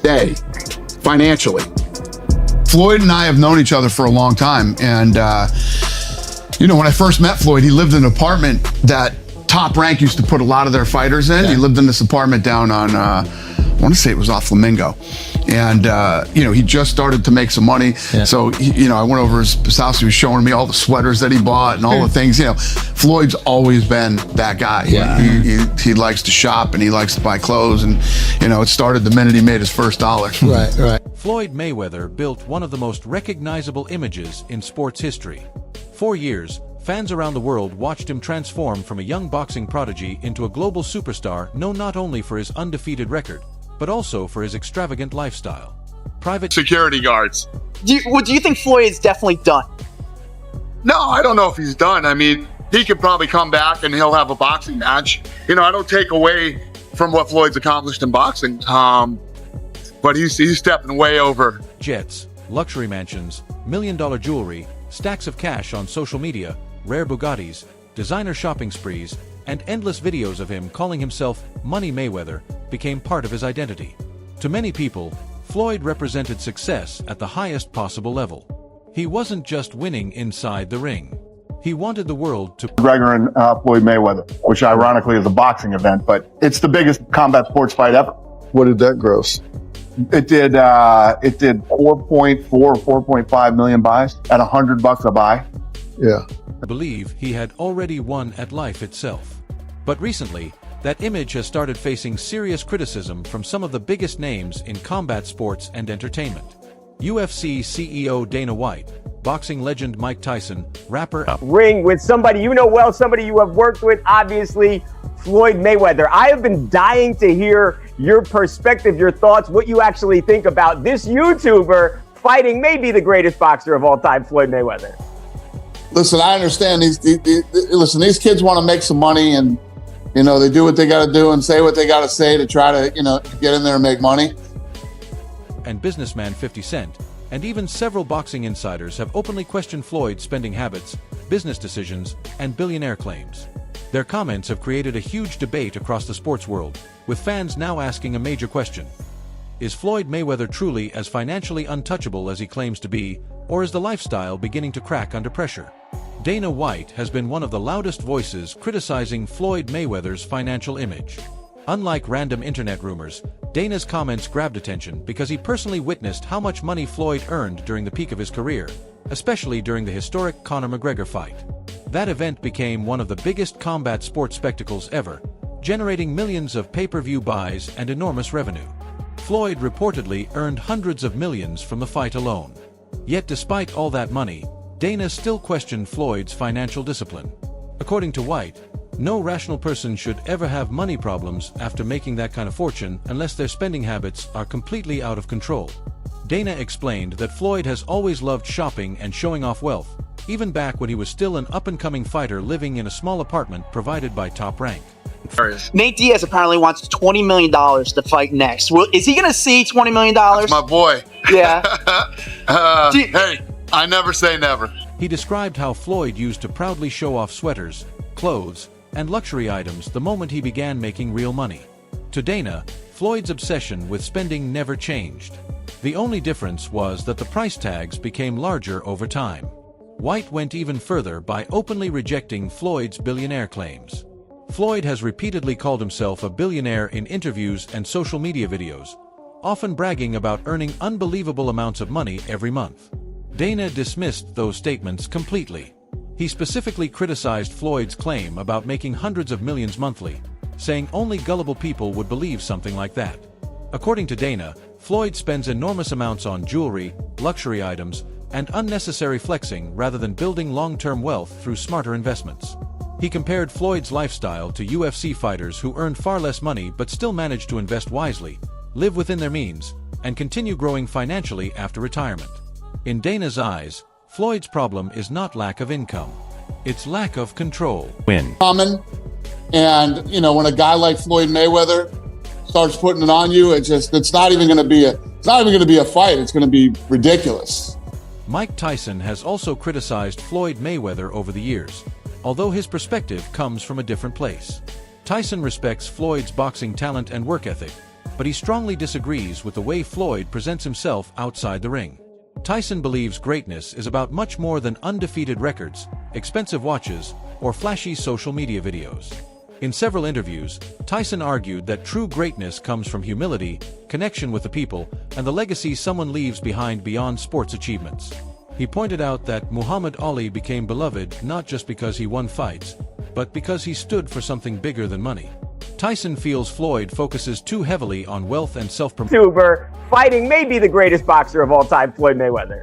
day, financially. Floyd and I have known each other for a long time. And, when I first met Floyd, he lived in an apartment that Top Rank used to put a lot of their fighters in. Yeah. He lived in this apartment down on, I want to say it was off Flamingo. And, he just started to make some money. Yeah. So, I went over his house. He was showing me all the sweaters that he bought and all the things. Floyd's always been that guy. Yeah. He likes to shop and he likes to buy clothes. And, it started the minute he made his first dollar. Right. Floyd Mayweather built one of the most recognizable images in sports history. For years, fans around the world watched him transform from a young boxing prodigy into a global superstar known not only for his undefeated record, but also for his extravagant lifestyle. Private security guards. Do you think Floyd is definitely done? No, I don't know if he's done. I mean, he could probably come back and he'll have a boxing match. I don't take away from what Floyd's accomplished in boxing, but he's stepping way over. Jets, luxury mansions, million-dollar jewelry, stacks of cash on social media, rare Bugattis, designer shopping sprees, and endless videos of him calling himself Money Mayweather became part of his identity. To many people, Floyd represented success at the highest possible level. He wasn't just winning inside the ring. He wanted the world to McGregor and Floyd Mayweather, which ironically is a boxing event, but it's the biggest combat sports fight ever. What did that gross? It did 4.4, 4.5 million buys at $100 a buy. Yeah. Believe he had already won at life itself. But recently, that image has started facing serious criticism from some of the biggest names in combat sports and entertainment. UFC CEO Dana White, boxing legend Mike Tyson, rapper ring with somebody you know well, somebody you have worked with, obviously, Floyd Mayweather. I have been dying to hear your perspective, your thoughts, what you actually think about this YouTuber fighting maybe the greatest boxer of all time, Floyd Mayweather. Listen, I understand these kids want to make some money and, they do what they got to do and say what they got to say to try to, get in there and make money. And businessman 50 Cent, and even several boxing insiders have openly questioned Floyd's spending habits, business decisions, and billionaire claims. Their comments have created a huge debate across the sports world, with fans now asking a major question. Is Floyd Mayweather truly as financially untouchable as he claims to be, or is the lifestyle beginning to crack under pressure? Dana White has been one of the loudest voices criticizing Floyd Mayweather's financial image. Unlike random internet rumors, Dana's comments grabbed attention because he personally witnessed how much money Floyd earned during the peak of his career, especially during the historic Conor McGregor fight. That event became one of the biggest combat sports spectacles ever, generating millions of pay-per-view buys and enormous revenue. Floyd reportedly earned hundreds of millions from the fight alone. Yet despite all that money, Dana still questioned Floyd's financial discipline. According to White, no rational person should ever have money problems after making that kind of fortune unless their spending habits are completely out of control. Dana explained that Floyd has always loved shopping and showing off wealth, even back when he was still an up-and-coming fighter living in a small apartment provided by Top Rank. Nate Diaz apparently wants $20 million to fight next. Is he going to see $20 million? That's my boy. Yeah. Hey, I never say never. He described how Floyd used to proudly show off sweaters, clothes, and luxury items the moment he began making real money. To Dana, Floyd's obsession with spending never changed. The only difference was that the price tags became larger over time. White went even further by openly rejecting Floyd's billionaire claims. Floyd has repeatedly called himself a billionaire in interviews and social media videos, often bragging about earning unbelievable amounts of money every month. Dana dismissed those statements completely. He specifically criticized Floyd's claim about making hundreds of millions monthly, saying only gullible people would believe something like that. According to Dana, Floyd spends enormous amounts on jewelry, luxury items, and unnecessary flexing rather than building long-term wealth through smarter investments. He compared Floyd's lifestyle to UFC fighters who earned far less money but still managed to invest wisely, live within their means, and continue growing financially after retirement. In Dana's eyes, Floyd's problem is not lack of income. It's lack of control. Common. And, when a guy like Floyd Mayweather starts putting it on you, it's not even going to be a fight. It's going to be ridiculous. Mike Tyson has also criticized Floyd Mayweather over the years, although his perspective comes from a different place. Tyson respects Floyd's boxing talent and work ethic, but he strongly disagrees with the way Floyd presents himself outside the ring. Tyson believes greatness is about much more than undefeated records, expensive watches, or flashy social media videos. In several interviews, Tyson argued that true greatness comes from humility, connection with the people, and the legacy someone leaves behind beyond sports achievements. He pointed out that Muhammad Ali became beloved not just because he won fights, but because he stood for something bigger than money. Tyson feels Floyd focuses too heavily on wealth and self-promotion. YouTuber fighting maybe the greatest boxer of all time, Floyd Mayweather.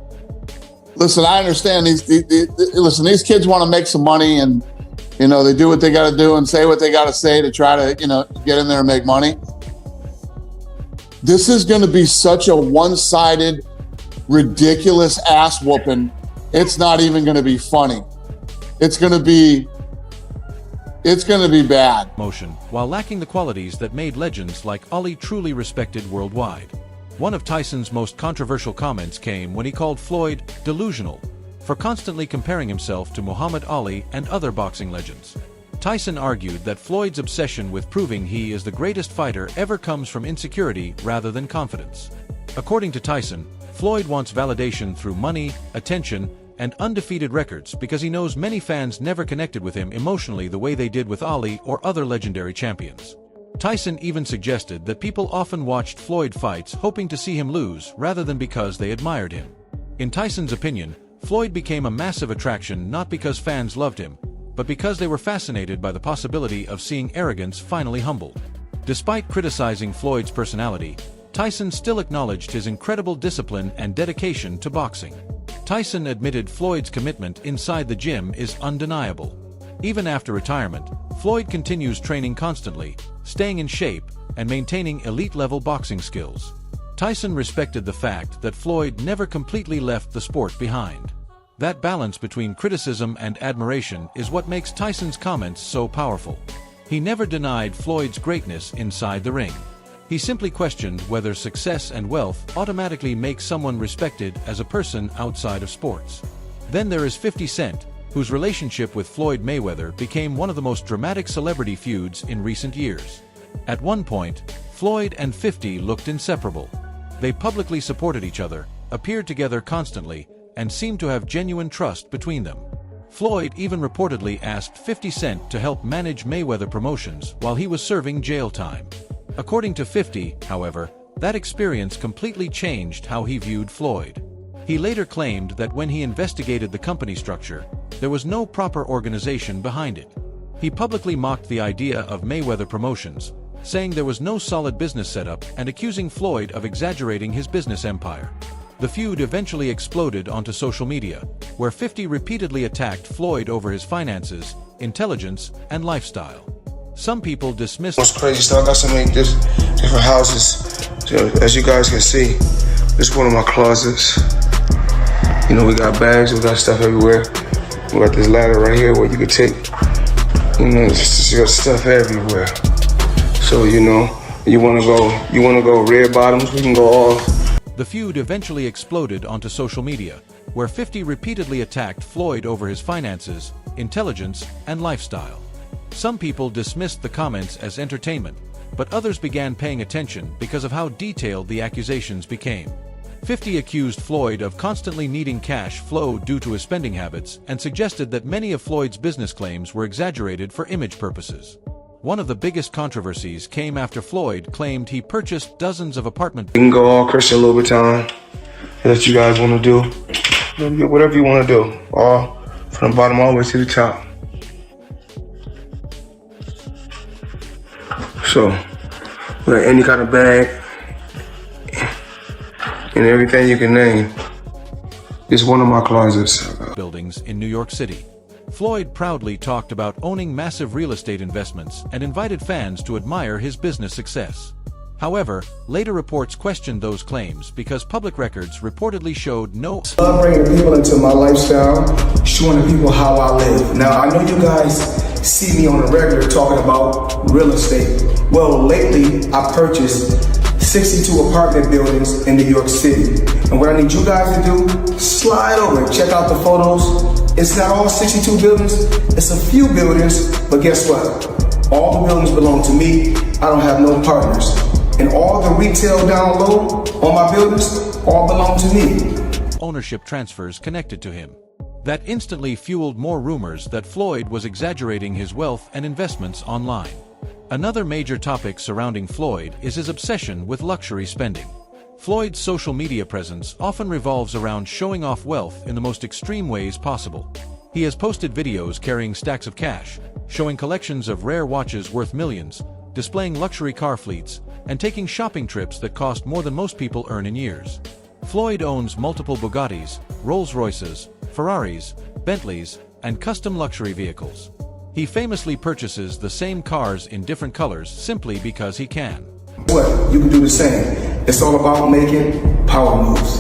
Listen, I understand these kids want to make some money, and they do what they got to do and say what they got to say to try to get in there and make money. This is going to be such a one-sided, ridiculous ass whooping. It's not even going to be funny. It's going to be bad. Motion, while lacking the qualities that made legends like Ali truly respected worldwide. One of Tyson's most controversial comments came when he called Floyd delusional for constantly comparing himself to Muhammad Ali and other boxing legends. Tyson argued that Floyd's obsession with proving he is the greatest fighter ever comes from insecurity rather than confidence. According to Tyson, Floyd wants validation through money, attention, and undefeated records because he knows many fans never connected with him emotionally the way they did with Ali or other legendary champions. Tyson even suggested that people often watched Floyd fights hoping to see him lose rather than because they admired him. In Tyson's opinion, Floyd became a massive attraction not because fans loved him, but because they were fascinated by the possibility of seeing arrogance finally humbled. Despite criticizing Floyd's personality, Tyson still acknowledged his incredible discipline and dedication to boxing. Tyson admitted Floyd's commitment inside the gym is undeniable. Even after retirement, Floyd continues training constantly, staying in shape, and maintaining elite-level boxing skills. Tyson respected the fact that Floyd never completely left the sport behind. That balance between criticism and admiration is what makes Tyson's comments so powerful. He never denied Floyd's greatness inside the ring. He simply questioned whether success and wealth automatically make someone respected as a person outside of sports. Then there is 50 Cent, whose relationship with Floyd Mayweather became one of the most dramatic celebrity feuds in recent years. At one point, Floyd and 50 looked inseparable. They publicly supported each other, appeared together constantly, and seemed to have genuine trust between them. Floyd even reportedly asked 50 Cent to help manage Mayweather Promotions while he was serving jail time. According to 50, however, that experience completely changed how he viewed Floyd. He later claimed that when he investigated the company structure, there was no proper organization behind it. He publicly mocked the idea of Mayweather Promotions, saying there was no solid business setup and accusing Floyd of exaggerating his business empire. The feud eventually exploded onto social media, where 50 repeatedly attacked Floyd over his finances, intelligence, and lifestyle. Some people dismissed. What's crazy, so I got so many different houses. So, as you guys can see, this is one of my closets. We got bags, we got stuff everywhere. We got this ladder right here where you could take, just got stuff everywhere. So, you wanna go red bottoms, we can go all. The feud eventually exploded onto social media, where 50 repeatedly attacked Floyd over his finances, intelligence, and lifestyle. Some people dismissed the comments as entertainment, but others began paying attention because of how detailed the accusations became. 50 accused Floyd of constantly needing cash flow due to his spending habits and suggested that many of Floyd's business claims were exaggerated for image purposes. One of the biggest controversies came after Floyd claimed he purchased dozens of apartments. You can go all Christian Louboutin, that you guys want to do. Whatever you want to do, all from the bottom all the way to the top. So, we got any kind of bag and everything you can name. It's one of my closets. Buildings in New York City. Floyd proudly talked about owning massive real estate investments and invited fans to admire his business success. However, later reports questioned those claims because public records reportedly showed no. I love bringing people into my lifestyle, showing people how I live. Now, I know you guys see me on a regular talking about real estate. Well, lately, I purchased 62 apartment buildings in New York City. And what I need you guys to do, slide over and check out the photos. It's not all 62 buildings, it's a few buildings, but guess what? All the buildings belong to me. I don't have no partners. And all the retail down low on my buildings all belong to me. Ownership transfers connected to him. That instantly fueled more rumors that Floyd was exaggerating his wealth and investments online. Another major topic surrounding Floyd is his obsession with luxury spending. Floyd's social media presence often revolves around showing off wealth in the most extreme ways possible. He has posted videos carrying stacks of cash, showing collections of rare watches worth millions, displaying luxury car fleets, and taking shopping trips that cost more than most people earn in years. Floyd owns multiple Bugattis, Rolls-Royces, Ferraris, Bentleys, and custom luxury vehicles. He famously purchases the same cars in different colors simply because he can. What? You can do the same. It's all about making power moves.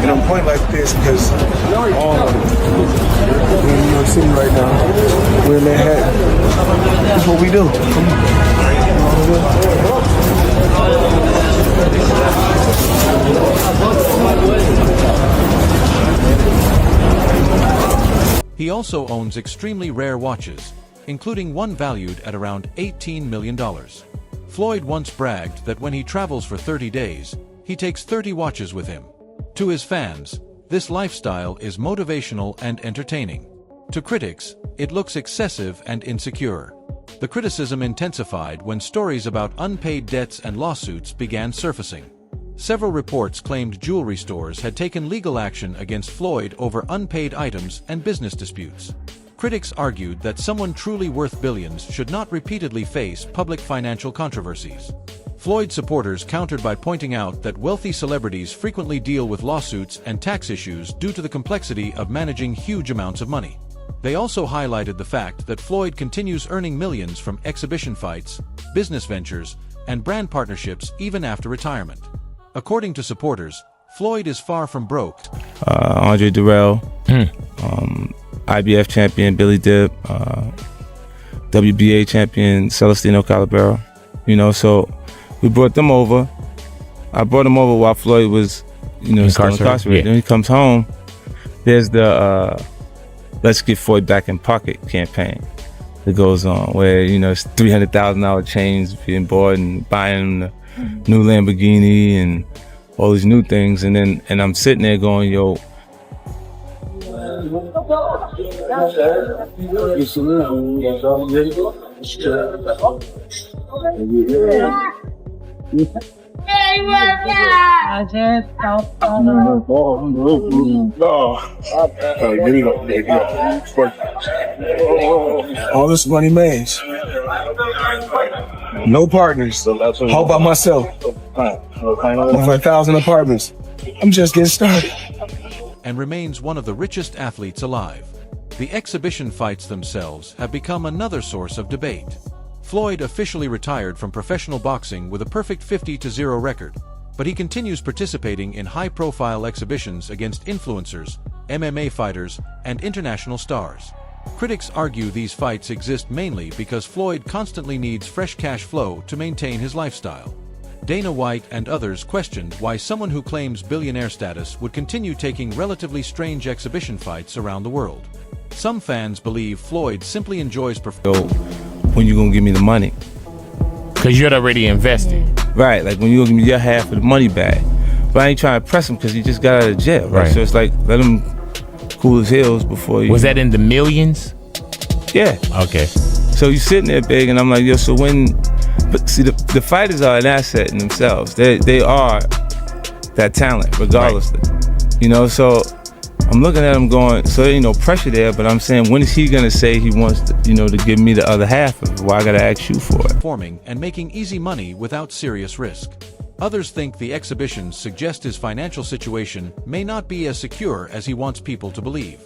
And I'm pointing like this because we're in New York City right now. We're in Manhattan. That's what we do. He also owns extremely rare watches, including one valued at around $18 million. Floyd once bragged that when he travels for 30 days, he takes 30 watches with him. To his fans, this lifestyle is motivational and entertaining. To critics, it looks excessive and insecure. The criticism intensified when stories about unpaid debts and lawsuits began surfacing. Several reports claimed jewelry stores had taken legal action against Floyd over unpaid items and business disputes. Critics argued that someone truly worth billions should not repeatedly face public financial controversies. Floyd supporters countered by pointing out that wealthy celebrities frequently deal with lawsuits and tax issues due to the complexity of managing huge amounts of money. They also highlighted the fact that Floyd continues earning millions from exhibition fights, business ventures, and brand partnerships even after retirement. According to supporters, Floyd is far from broke. Andre Durrell, IBF champion Billy Dip, WBA champion Celestino Calabero. So we brought them over. I brought them over while Floyd was, still incarcerated. Yeah. Then he comes home. There's the Let's Get Floyd Back in Pocket campaign that goes on, where it's $300,000 chains being bought and buying the new Lamborghini and all these new things, and I'm sitting there going, yo. All this money made. No partners. All by myself. Over 1,000 apartments. I'm just getting started. And remains one of the richest athletes alive. The exhibition fights themselves have become another source of debate. Floyd officially retired from professional boxing with a perfect 50-0 record, but he continues participating in high-profile exhibitions against influencers, MMA fighters, and international stars. Critics argue these fights exist mainly because Floyd constantly needs fresh cash flow to maintain his lifestyle. Dana White and others questioned why someone who claims billionaire status would continue taking relatively strange exhibition fights around the world. Some fans believe Floyd simply enjoys When you gonna give me the money? Because you're already invested. Right, like when you gonna give me your half of the money back. But I ain't trying to press him because he just got out of jail, right? So it's like, let him cool his heels before you. Was that in the millions? Yeah. Okay. So you sitting there big, and I'm like, yo, so when... But see, the fighters are an asset in themselves. They are that talent, regardless. Right. So I'm looking at him going, so there ain't no pressure there, but I'm saying, when is he gonna say he wants to, to give me the other half of it? Why I gotta ask you for it? Performing and making easy money without serious risk. Others think the exhibitions suggest his financial situation may not be as secure as he wants people to believe.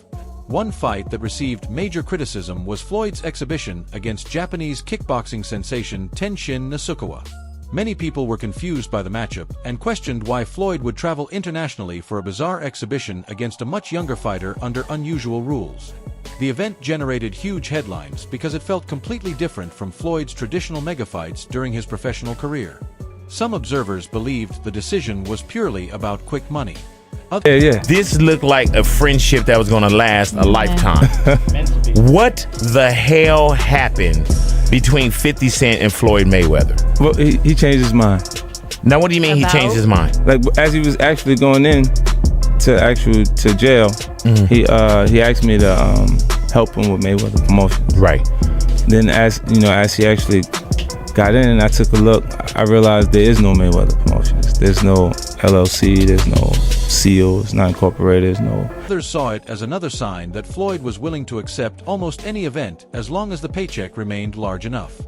One fight that received major criticism was Floyd's exhibition against Japanese kickboxing sensation Tenshin Nasukawa. Many people were confused by the matchup and questioned why Floyd would travel internationally for a bizarre exhibition against a much younger fighter under unusual rules. The event generated huge headlines because it felt completely different from Floyd's traditional megafights during his professional career. Some observers believed the decision was purely about quick money. Yeah. This looked like a friendship that was going to last a lifetime. What the hell happened between 50 Cent and Floyd Mayweather? Well, he changed his mind. Now, what do you mean he changed his mind? Like, as he was actually going in to jail, he asked me to help him with Mayweather promotions. Right. Then as he actually got in and I took a look, I realized there is no Mayweather promotions. There's no LLC, there's no seal, it's not incorporated, there's no. Others saw it as another sign that Floyd was willing to accept almost any event as long as the paycheck remained large enough.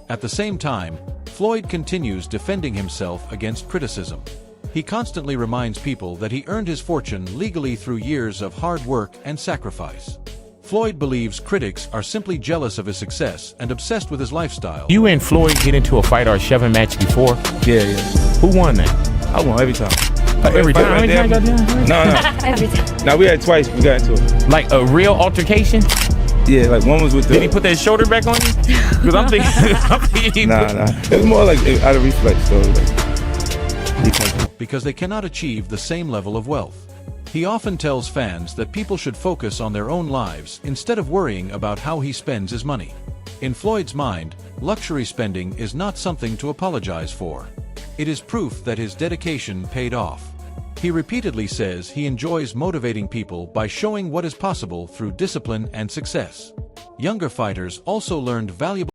At the same time, Floyd continues defending himself against criticism. He constantly reminds people that he earned his fortune legally through years of hard work and sacrifice. Floyd believes critics are simply jealous of his success and obsessed with his lifestyle. You and Floyd get into a fight or a shoving match before? Yeah. Who won that? I won every time. Every time? No. Every time. No, we had twice. We got into it. Like a real altercation? Yeah, like one was with the. Did he put that shoulder back on you? Because I'm thinking. Nah. It was more like out of reflex, so because they cannot achieve the same level of wealth. He often tells fans that people should focus on their own lives instead of worrying about how he spends his money. In Floyd's mind, luxury spending is not something to apologize for. It is proof that his dedication paid off. He repeatedly says he enjoys motivating people by showing what is possible through discipline and success. Younger fighters also learned valuable